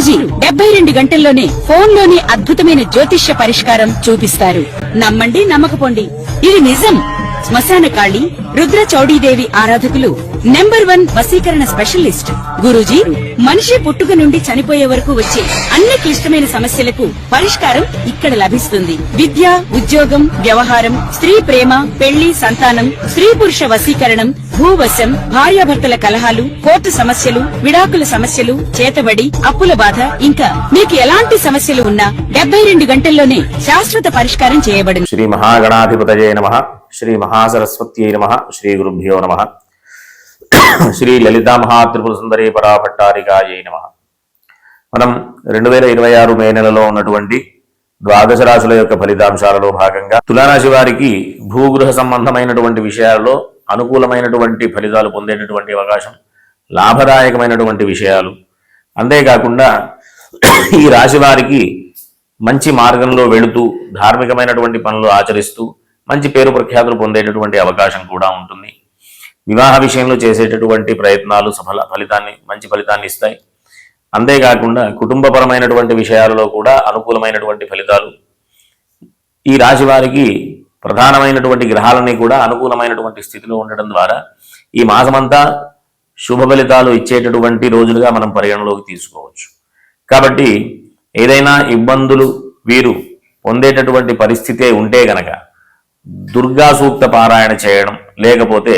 గురూజీ 72 గంటల్లోనే ఫోన్లోని అద్భుతమైన జ్యోతిష్య పరిష్కారం చూపిస్తారు. నమ్మండి, నమ్మకపోండి, ఇది నిజం. శ్మశాన కాళి రుద్ర చౌడీదేవి ఆరాధకులు నంబర్ 1 వశీకరణ స్పెషలిస్ట్. గురూజీ మనిషి పుట్టుక నుండి చనిపోయే వరకు వచ్చే అన్ని క్లిష్టమైన సమస్యలకు పరిష్కారం ఇక్కడ లభిస్తుంది. విద్య, ఉద్యోగం, వ్యవహారం, స్త్రీ ప్రేమ, పెళ్లి, సంతానం, స్త్రీ పురుష వశీకరణం, భూవశం, భార్యాభర్తల కలహాలు, కోర్టు సమస్యలు, విడాకుల సమస్యలు, చేతబడి, అప్పుల బాధ, ఇంకా మీకు ఎలాంటి సమస్యలు ఉన్నా 72 గంటల్లోనే శాశ్వత పరిష్కారం చేయబడింది. శ్రీ మహాగణాధిపతయే నమః. శ్రీ మహాసరస్వత్యై నమః. శ్రీ గురుభ్యో నమః. శ్రీ లలితా మహాత్రిపుర సుందరీ పరాభట్టారికాయై నమః. మనం 2026 మే నెలలో ఉన్నటువంటి ద్వాదశ రాశుల యొక్క ఫలితాంశాలలో భాగంగా తులారాశి వారికి భూగృహ సంబంధమైనటువంటి విషయాల్లో అనుకూలమైనటువంటి ఫలితాలు పొందేటటువంటి అవకాశం, లాభదాయకమైనటువంటి విషయాలు, అంతేకాకుండా ఈ రాశి వారికి మంచి మార్గంలో వెళుతూ ధార్మికమైనటువంటి పనులు ఆచరిస్తూ మంచి పేరు ప్రఖ్యాతులు పొందేటటువంటి అవకాశం కూడా ఉంటుంది. వివాహ విషయంలో చేసేటటువంటి ప్రయత్నాలు మంచి ఫలితాన్ని ఇస్తాయి. అంతేకాకుండా కుటుంబపరమైనటువంటి విషయాలలో కూడా అనుకూలమైనటువంటి ఫలితాలు. ఈ రాశి వారికి ప్రధానమైనటువంటి గ్రహాలన్నీ కూడా అనుకూలమైనటువంటి స్థితిలో ఉండడం ద్వారా ఈ మాసమంతా శుభ ఫలితాలు ఇచ్చేటటువంటి రోజులుగా మనం పరిగణలోకి తీసుకోవచ్చు. కాబట్టి ఏదైనా ఇబ్బందులు వీరు పొందేటటువంటి పరిస్థితే ఉంటే గనక దుర్గా సూక్త పారాయణ చేయడం, లేకపోతే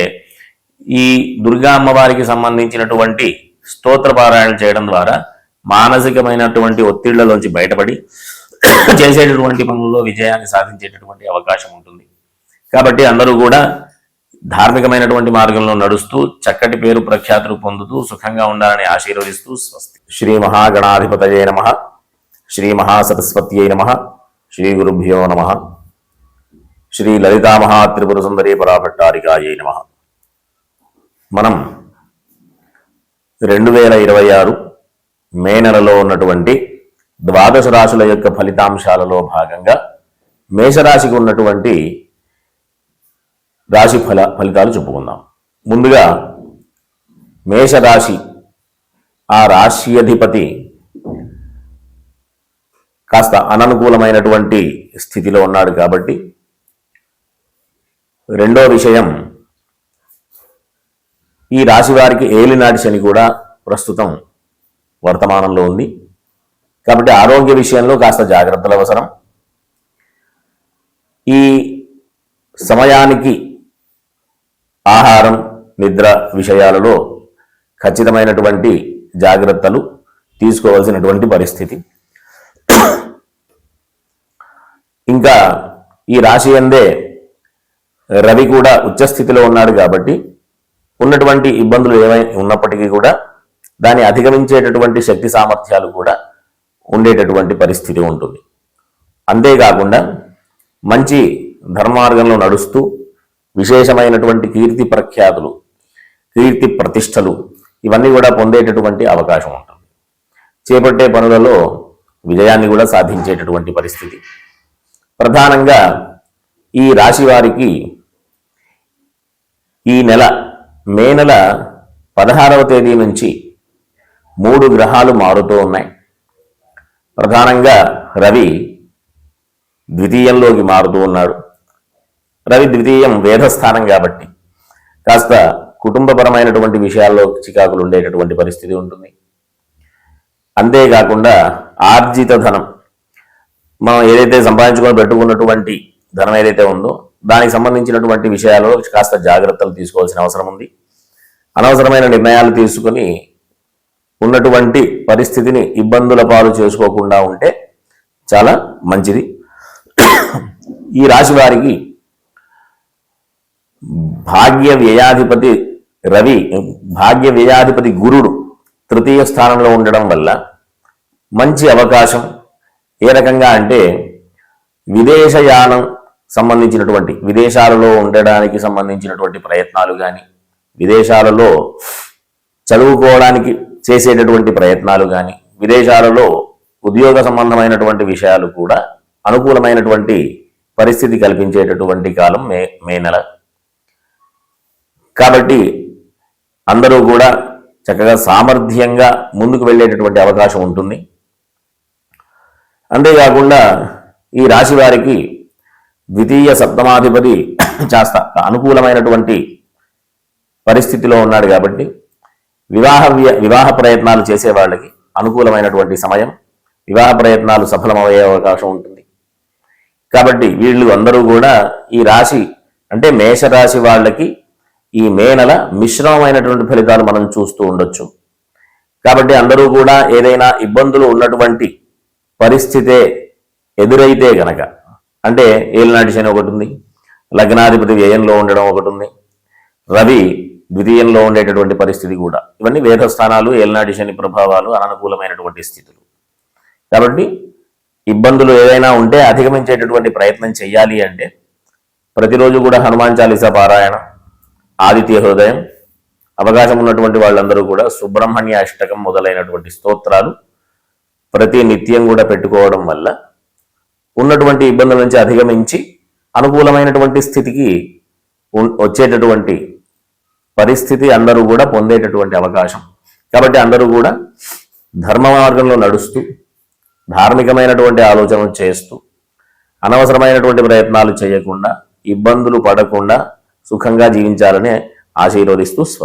ఈ దుర్గా అమ్మవారికి సంబంధించినటువంటి స్తోత్ర పారాయణ చేయడం ద్వారా మానసికమైనటువంటి ఒత్తిళ్లలోంచి బయటపడి చేసేటటువంటి పనుల్లో విజయాన్ని సాధించేటటువంటి అవకాశం ఉంటుంది. కాబట్టి అందరూ కూడా ధార్మికమైనటువంటి మార్గంలో నడుస్తూ చక్కటి పేరు ప్రఖ్యాతులు పొందుతూ సుఖంగా ఉండాలని ఆశీర్వదిస్తూ స్వస్తి. శ్రీ మహాగణాధిపతయే నమః. శ్రీ మహాసరస్వత్యై నమః. శ్రీ గురుభ్యో నమః. శ్రీ లలితా మహాత్రిపుర సుందరీ పరాభట్టారికాయై నమః. మనం 2026 మే నెలలో ఉన్నటువంటి ద్వాదశ రాశుల యొక్క ఫలితాంశాలలో భాగంగా మేషరాశికి ఉన్నటువంటి రాశి ఫలితాలు చెప్పుకుందాం. ముందుగా మేషరాశి, ఆ రాశి అధిపతి కాస్త అననుకూలమైనటువంటి స్థితిలో ఉన్నాడు. కాబట్టి రెండో విషయం, ఈ రాశి వారికి ఏలినాటి శని కూడా ప్రస్తుతం వర్తమానంలో ఉంది. కాబట్టి ఆరోగ్య విషయంలో కాస్త జాగ్రత్తలు అవసరం. ఈ సమయానికి ఆహారం, నిద్ర విషయాలలో ఖచ్చితమైనటువంటి జాగ్రత్తలు తీసుకోవాల్సినటువంటి పరిస్థితి. ఇంకా ఈ రాశి అందే రవి కూడా ఉచ్చస్థితిలో ఉన్నాడు. కాబట్టి ఉన్నటువంటి ఇబ్బందులు ఏమైనా ఉన్నప్పటికీ కూడా దాన్ని అధిగమించేటటువంటి శక్తి సామర్థ్యాలు కూడా ఉండేటటువంటి పరిస్థితి ఉంటుంది. అంతేకాకుండా మంచి ధర్మార్గంలో నడుస్తూ విశేషమైనటువంటి కీర్తి ప్రఖ్యాతులు, కీర్తి ప్రతిష్టలు ఇవన్నీ కూడా పొందేటటువంటి అవకాశం ఉంటుంది. చేపట్టే పనులలో విజయాన్ని కూడా సాధించేటటువంటి పరిస్థితి. ప్రధానంగా ఈ రాశి వారికి ఈ నెల మే నెల 16వ తేదీ నుంచి 3 గ్రహాలు మారుతూ ఉన్నాయి. ప్రధానంగా రవి ద్వితీయంలోకి మారుతూ ఉన్నాడు. రవి ద్వితీయం వేదస్థానం కాబట్టి కాస్త కుటుంబపరమైనటువంటి విషయాల్లో చికాకులు ఉండేటటువంటి పరిస్థితి ఉంటుంది. అంతేకాకుండా ఆర్జిత ధనం, మనం ఏదైతే సంపాదించుకొని పెట్టుకున్నటువంటి ధనం ఏదైతే ఉందో దానికి సంబంధించినటువంటి విషయాల్లో కాస్త జాగ్రత్తలు తీసుకోవాల్సిన అవసరం ఉంది. అనవసరమైన నిర్ణయాలు తీసుకొని ఉన్నటువంటి పరిస్థితిని ఇబ్బందుల పాలు చేసుకోకుండా ఉంటే చాలా మంచిది. ఈ రాశి వారికి భాగ్య వ్యయాధిపతి రవి, భాగ్య వ్యయాధిపతి గురుడు తృతీయ స్థానంలో ఉండడం వల్ల మంచి అవకాశం. ఏ రకంగా అంటే విదేశయానం సంబంధించినటువంటి, విదేశాలలో ఉండడానికి సంబంధించినటువంటి ప్రయత్నాలు కానీ, విదేశాలలో చదువుకోవడానికి చేసేటటువంటి ప్రయత్నాలు కానీ, విదేశాలలో ఉద్యోగ సంబంధమైనటువంటి విషయాలు కూడా అనుకూలమైనటువంటి పరిస్థితి కల్పించేటటువంటి కాలం మే నెల. కాబట్టి అందరూ కూడా చక్కగా సామర్థ్యంగా ముందుకు వెళ్ళేటటువంటి అవకాశం ఉంటుంది. అంతేకాకుండా ఈ రాశి వారికి ద్వితీయ సప్తమాధిపతి కాస్త అనుకూలమైనటువంటి పరిస్థితిలో ఉన్నాడు కాబట్టి వివాహ ప్రయత్నాలు చేసే వాళ్ళకి అనుకూలమైనటువంటి సమయం, వివాహ ప్రయత్నాలు సఫలమయ్యే అవకాశం ఉంటుంది. కాబట్టి వీళ్ళు అందరూ కూడా ఈ రాశి అంటే మేషరాశి వాళ్ళకి ఈ మే నెల మిశ్రమమైనటువంటి ఫలితాలు మనం చూస్తూ ఉండొచ్చు. కాబట్టి అందరూ కూడా ఏదైనా ఇబ్బందులు ఉన్నటువంటి పరిస్థితే ఎదురైతే గనక, అంటే ఏలినాటి శని ఒకటి ఉంది, లగ్నాధిపతి వ్యయంలో ఉండడం ఒకటి ఉంది, రవి ద్వితీయంలో ఉండేటటువంటి పరిస్థితి కూడా, ఇవన్నీ వేధస్థానాలు, ఏలినాటి శని ప్రభావాలు, అననుకూలమైనటువంటి స్థితులు. కాబట్టి ఇబ్బందులు ఏదైనా ఉంటే అధిగమించేటటువంటి ప్రయత్నం చేయాలి అంటే ప్రతిరోజు కూడా హనుమాన్ చాలీసా పారాయణ, ఆదిత్య హృదయం, అవకాశం ఉన్నటువంటి వాళ్ళందరూ కూడా సుబ్రహ్మణ్య అష్టకం మొదలైనటువంటి స్తోత్రాలు ప్రతి నిత్యం కూడా పెట్టుకోవడం వల్ల ఉన్నటువంటి ఇబ్బందుల నుంచి అధిగమించి అనుకూలమైనటువంటి స్థితికి వచ్చేటటువంటి పరిస్థితి అందరూ కూడా పొందేటటువంటి అవకాశం. కాబట్టి అందరూ కూడా ధర్మ మార్గంలో నడుస్తూ ధార్మికమైనటువంటి ఆలోచనలు చేస్తూ అనవసరమైనటువంటి ప్రయత్నాలు చేయకుండా ఇబ్బందులు పడకుండా సుఖంగా జీవించాలని ఆశీర్వదిస్తూ స్వస్తి.